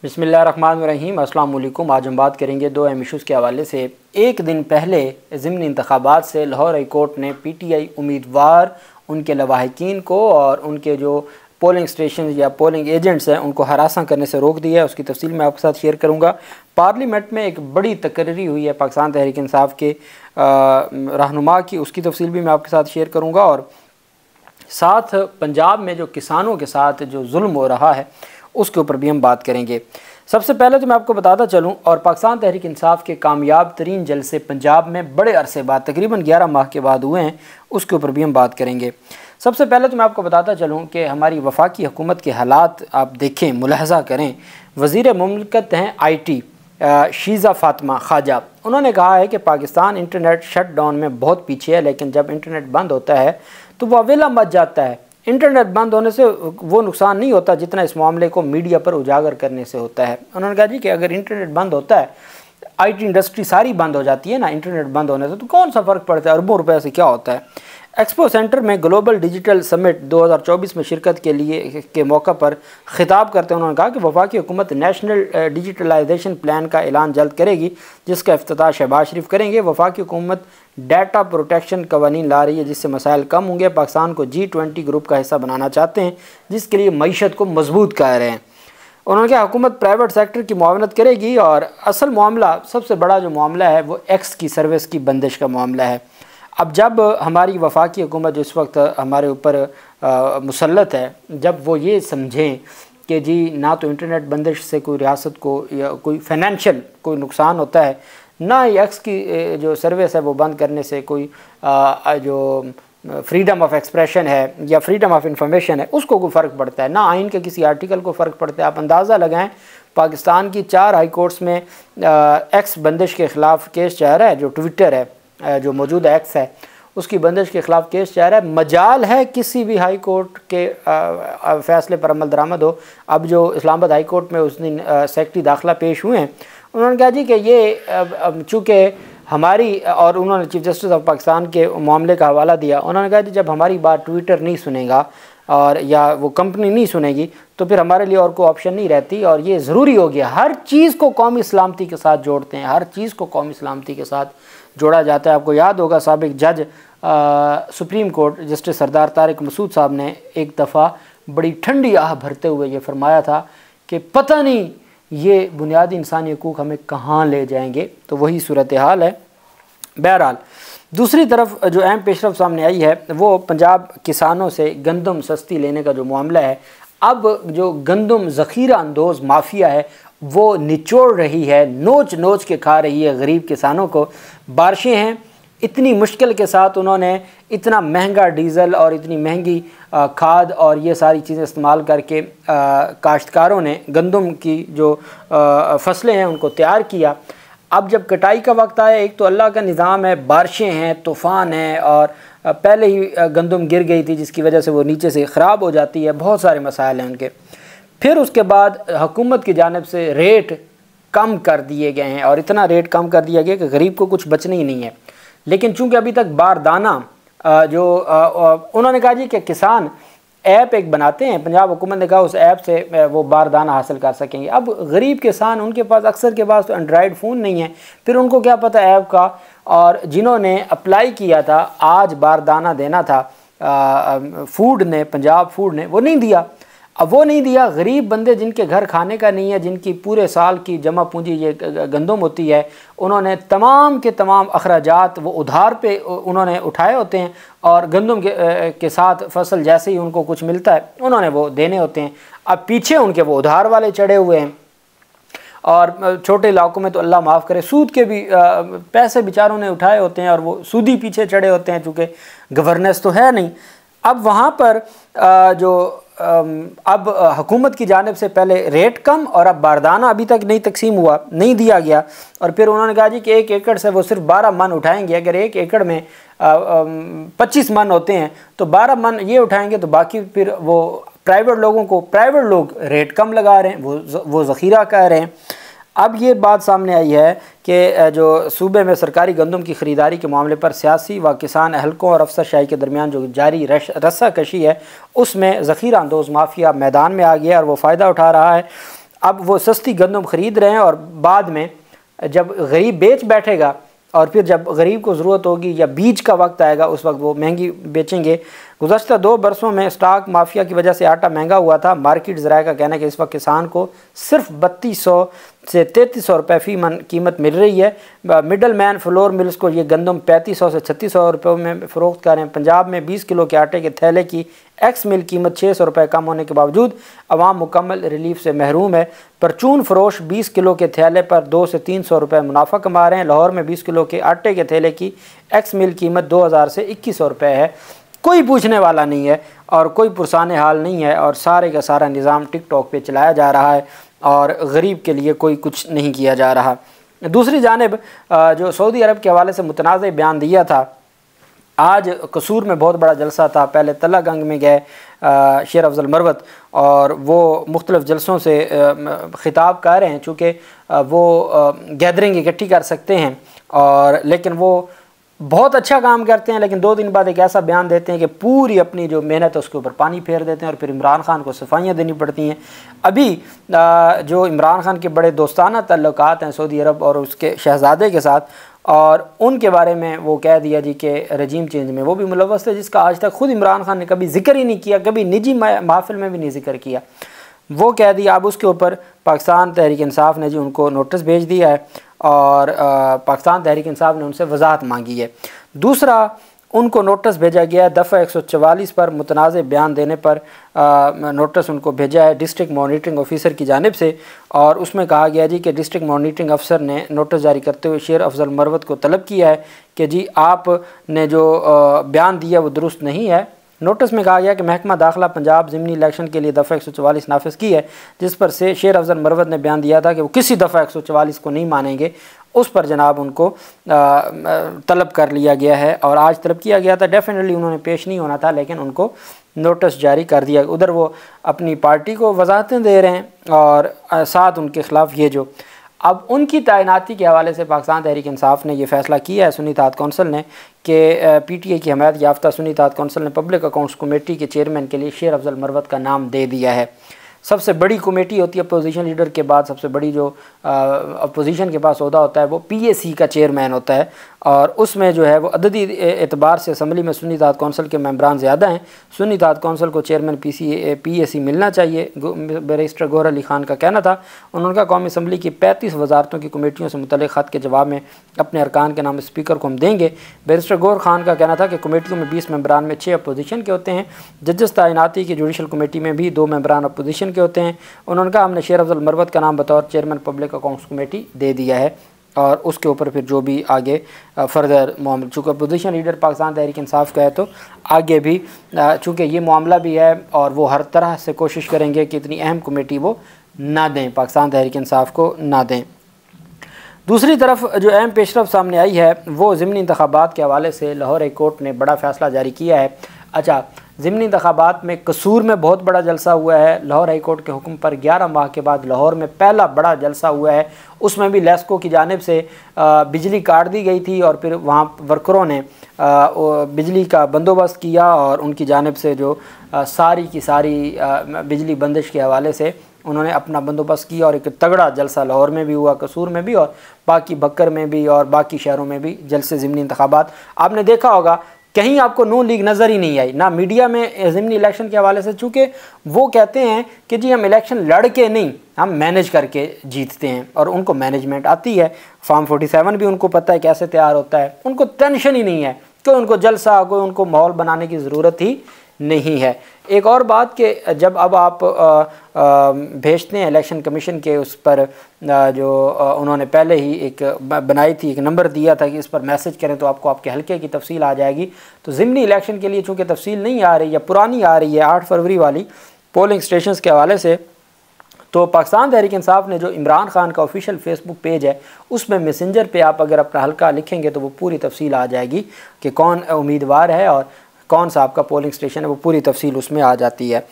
बिस्मिल्लाहिर्रहमानिर्रहीम। अस्सलाम वालेकुम। आज हम बात करेंगे दो अहम इशूज़ के हवाले से। एक दिन पहले ज़िमनी इंतखाबात से लाहौर हाई कोर्ट ने PTI उम्मीदवार, उनके लवाहिकीन को और उनके जो पोलिंग स्टेशन या पोलिंग एजेंट्स हैं उनको हरासा करने से रोक दिया है। उसकी तफसील मैं आपके साथ शेयर करूँगा। पार्लियामेंट में एक बड़ी तकरीरी हुई है पाकिस्तान तहरीक इंसाफ के रहनुमा की, उसकी तफसील भी मैं आपके साथ शेयर करूँगा। और साथ पंजाब में जो किसानों के साथ जो जुल्म हो रहा है उसके ऊपर भी हम बात करेंगे। सबसे पहले तो मैं आपको बताता चलूं, और पाकिस्तान तहरीक इंसाफ के कामयाब तरीन जलसे पंजाब में बड़े अरसे बाद तकरीबन 11 माह के बाद हुए हैं, उसके ऊपर भी हम बात करेंगे। सबसे पहले तो मैं आपको बताता चलूं कि हमारी वफाकी हुकूमत के हालात आप देखें, मुलाहजा करें। वज़ीर मुमलिकत हैं IT शीज़ा फ़ातिमा ख्वाजा, उन्होंने कहा है कि पाकिस्तान इंटरनेट शट डाउन में बहुत पीछे है, लेकिन जब इंटरनेट बंद होता है तो वह अवेला मच जाता है। इंटरनेट बंद होने से वो नुकसान नहीं होता जितना इस मामले को मीडिया पर उजागर करने से होता है। उन्होंने कहा जी कि अगर इंटरनेट बंद होता है, IT इंडस्ट्री सारी बंद हो जाती है ना इंटरनेट बंद होने से, तो कौन सा फ़र्क पड़ता है, अरबों रुपए से क्या होता है। एक्सपो सेंटर में ग्लोबल डिजिटल समिट 2024 में शिरकत के मौका पर ख़िताब करते हुए उन्होंने कहा कि वफाकी हुकूमत नेशनल डिजिटलाइजेशन प्लान का ऐलान जल्द करेगी, जिसका इफ्तिताह शहबाज शरीफ करेंगे। वफाकी हुकूमत डाटा प्रोटेक्शन कवानीन ला रही है जिससे मसाइल कम होंगे। पाकिस्तान को G20 ग्रुप का हिस्सा बनाना चाहते हैं, जिसके लिए मईशत को मजबूत कर रहे हैं। उन्होंने कहा हुकूमत प्राइवेट सेक्टर की मुआवनत करेगी, और असल मामला, सबसे बड़ा जो मामला है वो X की सर्विस की बंदिश का मामला है। अब जब हमारी वफाकी हुकूमत इस वक्त हमारे ऊपर मुसल्लत है, जब वो ये समझें कि जी ना तो इंटरनेट बंदिश से कोई रियासत को या कोई फाइनेंशियल कोई नुकसान होता है, ना ही X की जो सर्विस है वो बंद करने से कोई जो फ्रीडम ऑफ एक्सप्रेशन है या फ्रीडम ऑफ इंफॉर्मेशन है उसको कोई फ़र्क पड़ता है, ना आइन के किसी आर्टिकल को फ़र्क पड़ता है। आप अंदाज़ा लगाएं, पाकिस्तान की 4 हाई कोर्ट्स में X बंदिश के ख़िलाफ़ केस चल रहा है। जो ट्विटर है, जो मौजूदा X है, उसकी बंदिश के ख़िलाफ़ केस चल रहा है। मजाल है किसी भी हाई कोर्ट के फ़ैसले पर अमल दरामद हो। अब जो इस्लामाबाद हाई कोर्ट में उस दिन सेक्रेटरी दाखिला पेश हुए हैं, उन्होंने कहा जी कि ये चूँकि हमारी, और उन्होंने चीफ जस्टिस ऑफ पाकिस्तान के मामले का हवाला दिया। उन्होंने कहा कि जब हमारी बात ट्विटर नहीं सुनेगा और या वो कंपनी नहीं सुनेगी तो फिर हमारे लिए और कोई ऑप्शन नहीं रहती, और ये ज़रूरी हो गया। हर चीज़ को कौमी सलामती के साथ जोड़ते हैं, हर चीज़ को कौमी सलामती के साथ जोड़ा जाता है। आपको याद होगा साबिक जज सुप्रीम कोर्ट जस्टिस सरदार तारिक मसूद साहब ने एक दफ़ा बड़ी ठंडी आह भरते हुए ये फरमाया था कि पता नहीं ये बुनियादी इंसानी हकूक़ हमें कहाँ ले जाएंगे। तो वही सूरत हाल है। बहरहाल दूसरी तरफ जो अहम पेशरफ सामने आई है वो पंजाब किसानों से गंदम सस्ती लेने का जो मामला है। अब जो गंदम ज़ख़ीरा अंदोज़ माफिया है वो निचोड़ रही है, नोच नोच के खा रही है गरीब किसानों को। बारिशें हैं, इतनी मुश्किल के साथ उन्होंने इतना महंगा डीज़ल और इतनी महंगी खाद और ये सारी चीज़ें इस्तेमाल करके काश्तकारों ने गंदम की जो फसलें हैं उनको तैयार किया। अब जब कटाई का वक्त आया, एक तो अल्लाह का निज़ाम है, बारिशें हैं, तूफ़ान हैं, और पहले ही गंदम गिर गई थी जिसकी वजह से वो नीचे से ख़राब हो जाती है, बहुत सारे मसाइल हैं उनके। फिर उसके बाद हुकूमत की जानिब से रेट कम कर दिए गए हैं, और इतना रेट कम कर दिया गया कि गरीब को कुछ बचना ही नहीं है। लेकिन चूँकि अभी तक बारदाना उन्होंने कहा जी कि किसान ऐप एक बनाते हैं, पंजाब हुकूमत ने कहा उस ऐप से वो बारदाना हासिल कर सकेंगे। अब गरीब किसान, उनके पास अक्सर के पास तो एंड्रॉयड फ़ोन नहीं है, फिर उनको क्या पता ऐप का। और जिन्होंने अप्लाई किया था, आज बारदाना देना था फूड ने, पंजाब फूड ने, वो नहीं दिया। अब वो नहीं दिया, गरीब बंदे जिनके घर खाने का नहीं है, जिनकी पूरे साल की जमा पूंजी ये गंदम होती है, उन्होंने तमाम के तमाम अखराजात वो उधार पे उन्होंने उठाए होते हैं, और गंदम के साथ फसल जैसे ही उनको कुछ मिलता है उन्होंने वो देने होते हैं। अब पीछे उनके वो उधार वाले चढ़े हुए हैं, और छोटे इलाकों में तो अल्लाह माफ़ करे सूद के भी पैसे बेचारों ने उठाए होते हैं, और वो सूदी पीछे चढ़े होते हैं चूँकि गवर्नेंस तो है नहीं। अब वहाँ पर अब हुकूमत की जानिब से पहले रेट कम, और अब बारदाना अभी तक नहीं तकसीम हुआ, नहीं दिया गया। और फिर उन्होंने कहा जी कि 1 एकड़ से वो सिर्फ 12 मन उठाएंगे। अगर 1 एकड़ में 25 मन होते हैं तो 12 मन ये उठाएंगे, तो बाकी फिर वो प्राइवेट लोगों को, प्राइवेट लोग रेट कम लगा रहे हैं, वो ज़ख़ीरा कह रहे हैं। अब ये बात सामने आई है कि जो सूबे में सरकारी गंदम की ख़रीदारी के मामले पर सियासी व किसान अहलकों और अफसरशाही के दरमियान जो जारी रस्सा कशी है, उसमें ज़ख़ीरा अंदोज़ माफिया मैदान में आ गया और वो फ़ायदा उठा रहा है। अब वो सस्ती गंदम ख़रीद रहे हैं और बाद में जब गरीब बेच बैठेगा और फिर जब गरीब को ज़रूरत होगी या बीज का वक्त आएगा उस वक्त वो महंगी बेचेंगे। गुज़श्ता 2 बरसों में स्टॉक माफिया की वजह से आटा महंगा हुआ था। मार्केट ज़राए का कहना है कि इस वक्त किसान को सिर्फ 3200 से 3300 रुपये फ़ी मन कीमत मिल रही है। मिडल मैन फ्लोर मिल्स को ये गंदम 3500 से 3600 रुपये में फ़रोख्त कर रहे हैं। पंजाब में 20 किलो के आटे के थैले की एक्स मिल कीमत 600 रुपये कम होने के बावजूद अवाम मुकम्मल रिलीफ से महरूम है। परचून फरोश 20 किलो के थैले पर 200 से 300 रुपये मुनाफा कमा रहे हैं। लाहौर में 20 किलो के आटे के थैले की एक्स मिल कीमत 2000 से 2100 रुपये है। कोई पूछने वाला नहीं है और कोई पुरसाने हाल नहीं है और सारे का सारा निज़ाम टिकटॉक पे चलाया जा रहा है और गरीब के लिए कोई कुछ नहीं किया जा रहा। दूसरी जानिब जो सऊदी अरब के हवाले से मुतनाज़ बयान दिया था, आज कसूर में बहुत बड़ा जलसा था। पहले तला गंग में गए शेर अफजल मरवत और वो मुख्तलिफ़ जलसों से ख़िताब कर रहे हैं, चूँकि वो गैदरिंग इकट्ठी कर सकते हैं और लेकिन वो बहुत अच्छा काम करते हैं, लेकिन 2 दिन बाद एक ऐसा बयान देते हैं कि पूरी अपनी जो मेहनत है उसके ऊपर पानी फेर देते हैं और फिर इमरान खान को सफाइयाँ देनी पड़ती हैं। अभी जो इमरान खान के बड़े दोस्ताना ताल्लुकात हैं सऊदी अरब और उसके शहज़ादे के साथ, और उनके बारे में वो कह दिया जी कि रजीम चेंज में वो भी मुलव्वस है, जिसका आज तक ख़ुद इमरान खान ने कभी ज़िक्र ही नहीं किया, कभी निजी महफिल में भी नहीं ज़िक्र किया। वो कह दिया। अब उसके ऊपर पाकिस्तान तहरीक इंसाफ ने जी उनको नोटिस भेज दिया है और पाकिस्तान तहरीक इंसाफ ने उनसे वजाहत मांगी है। दूसरा, उनको नोटिस भेजा गया है दफ़ा 144 पर मुतनाज़ बयान देने पर नोटिस उनको भेजा है डिस्ट्रिक्ट मॉनिटरिंग ऑफिसर की जानिब से, और उसमें कहा गया जी कि डिस्ट्रिक्ट मॉनिटरिंग अफसर ने नोटिस जारी करते हुए शेर अफजल मरवत को तलब किया है कि जी आपने जो बयान दिया वो दुरुस्त नहीं है। नोटिस में कहा गया कि महकमा दाखिला पंजाब ज़िमनी इलेक्शन के लिए दफ़ा 144 नाफिज की है, जिस पर से शेर अफजल मरवत ने बयान दिया था कि वो किसी दफ़ा 144 को नहीं मानेंगे। उस पर जनाब उनको तलब कर लिया गया है और आज तलब किया गया था। डेफिनेटली उन्होंने पेश नहीं होना था, लेकिन उनको नोटिस जारी कर दिया। उधर वो अपनी पार्टी को वजाहतें दे रहे हैं और साथ उनके ख़िलाफ़ ये जो अब उनकी तैनाती के हवाले से पाकिस्तान तहरीक इंसाफ ने यह फ़ैसला किया है सुन्नी इत्तेहाद कौंसिल ने कि PTI की हमायत याफ्ता सुन्नी इत्तेहाद कौंसिल ने पब्लिक अकाउंट्स कमेटी के चेयरमैन के लिए शेर अफजल मरवत का नाम दे दिया है। सबसे बड़ी कमेटी होती है अपोजिशन लीडर के बाद, सबसे बड़ी जो अपोजिशन के पास ओहदा होता है वो PAC का चेयरमैन होता है और उसमें जो है वो अददी एतबार से असम्बली में सुन्नी इत्तेहाद कौंसिल के मेंबरान ज़्यादा हैं। सुन्नी इत्तेहाद कौंसिल को चेयरमैन PAC मिलना चाहिए। बैरिस्टर गौहर अली खान का कहना था। उन्होंने कहा कौमी असम्बली की 35 वजारतों की कमेटियों से मुतल्लिक़ ख़त के जवाब में अपने अरकान के नाम स्पीकर को हम देंगे। बैरिस्टर गौहर खान का कहना था कि कमेटियों में 20 मेंबरान में 6 अपोजिशन के होते हैं। जजेस तैनाती की जुडिशल कमेटी में भी 2 मेंबरान अपोजिशन के होते हैं। उन्होंने कहा हमने शेर अफजल मरवत का नाम बतौर चेयरमैन पब्लिक अकाउंट्स कमेटी दे दिया है और उसके ऊपर फिर जो भी आगे फर्दर मामला, चूँकि अपोजिशन लीडर पाकिस्तान तहरीक इंसाफ का है तो आगे भी चूँकि ये मामला भी है और वो हर तरह से कोशिश करेंगे कि इतनी अहम कमेटी वो ना दें, पाकिस्तान तहरीक इंसाफ को ना दें। दूसरी तरफ जो अहम पेशरफ सामने आई है वो ज़िमनी इंतखाबात के हवाले से लाहौर हाई कोर्ट ने बड़ा फ़ैसला जारी किया है। अच्छा, ज़िमनी इंतखाबात में कसूर में बहुत बड़ा जलसा हुआ है। लाहौर हाई कोर्ट के हुक्म पर 11 माह के बाद लाहौर में पहला बड़ा जलसा हुआ है। उसमें भी लेस्को की जानिब से बिजली काट दी गई थी और फिर वहाँ वर्करों ने बिजली का बंदोबस्त किया और उनकी जानिब से जो सारी की सारी बिजली बंदिश के हवाले से उन्होंने अपना बंदोबस्त किया और एक तगड़ा जलसा लाहौर में भी हुआ, कसूर में भी और बाकी बकर में भी और बाकी शहरों में भी जलसे ज़िमनी इंतखाबात। आपने देखा होगा कहीं आपको नून लीग नज़र ही नहीं आई ना मीडिया में ज़िमनी इलेक्शन के हवाले से, चूँकि वो कहते हैं कि जी हम इलेक्शन लड़ के नहीं, हम मैनेज करके जीतते हैं और उनको मैनेजमेंट आती है। फॉर्म 47 भी उनको पता है कैसे तैयार होता है, उनको टेंशन ही नहीं है, कोई उनको जलसा, कोई उनको माहौल बनाने की ज़रूरत ही नहीं है। एक और बात कि जब अब आप भेजते हैं इलेक्शन कमीशन के उस पर जो उन्होंने पहले ही एक बनाई थी, एक नंबर दिया था कि इस पर मैसेज करें तो आपको आपके हल्के की तफसील आ जाएगी। तो ज़िमनी इलेक्शन के लिए चूँकि तफसील नहीं आ रही है, पुरानी आ रही है 8 फरवरी वाली पोलिंग स्टेशन के हवाले से, तो पाकिस्तान तहरीक इंसाफ ने जो इमरान खान का ऑफिशियल फेसबुक पेज है उसमें मैसेंजर पे आप अगर अपना हल्का लिखेंगे तो वो पूरी तफसील आ जाएगी कि कौन उम्मीदवार है और कौन सा आपका पोलिंग स्टेशन है, वो पूरी तफसील उसमें आ जाती है।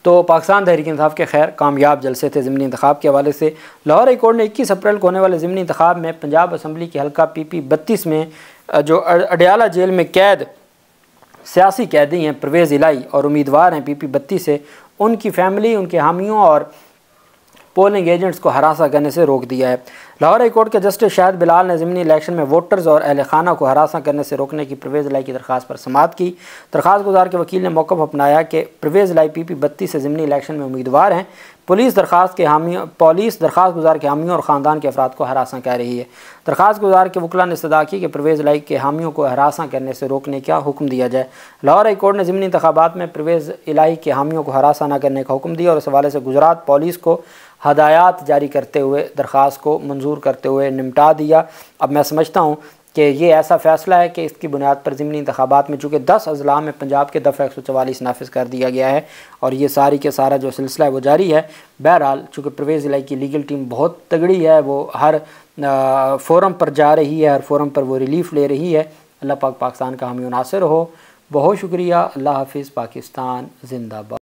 तो पाकिस्तान तहरीक इंसाफ के खैर कामयाब जलसे थे ज़िमनी इंतखाब के हवाले से। लाहौर हाई कोर्ट ने 21 अप्रैल को होने वाले ज़िमनी इंतखाब में पंजाब असम्बली के हल्का PP 32 में जो अडियाला जेल में कैद सियासी कैदी हैं परवेज़ इलाही और उम्मीदवार हैं PP 32 से, उनकी फैमिली, उनके हामियों और पोलिंग एजेंट्स को हरासा करने से रोक दिया है। लाहौर हाई कोर्ट के जस्टिस शाहिद बिलाल ने ज़िमनी इलेक्शन में वोटर्स और अहल खाना को हरासा करने से रोकने की परवेज़ इलाही की दरख्वास्त पर समाअत की। दरख्वास्त गुजार के वकील ने मौक़िफ़ अपनाया कि परवेज़ इलाही PP 32 से ज़िमनी इलेक्शन में उम्मीदवार हैं। पुलिस दरख्वास्त गुजार के हामियों और ख़ानदान के अफराद को हरासा कर रही है। दरख्वास्त गुजार के वकला ने इस्तदा की कि परवेज़ इलाही के हामियों को हरासा करने से रोकने का हुक्म दिया जाए। लाहौर हाई कोर्ट ने ज़िमनी इंतखाबात में परवेज़ इलाही के हामियों को हरासा न करने का हुक्म दिया और इस हवाले से गुजरात पुलिस को हदायत जारी करते हुए दरख्वास्त को मंजूर करते हुए निपटा दिया। अब मैं समझता हूँ कि ये ऐसा फ़ैसला है कि इसकी बुनियाद पर ज़िमनी इंतखाबात में चूँकि 10 अज़ला में पंजाब के दफ़ा 144 नाफिज कर दिया गया है और ये सारी के सारा जो सिलसिला है वो जारी है। बहरहाल चूँकि परवेज़ इलाही की लीगल टीम बहुत तगड़ी है, वो हर फोरम पर जा रही है, हर फोरम पर वो रिलीफ़ ले रही है। अल्लाह पाक पाकिस्तान का हामी नासिर हो। बहुत शुक्रिया। अल्लाह हाफिज़। पाकिस्तान जिंदाबाद।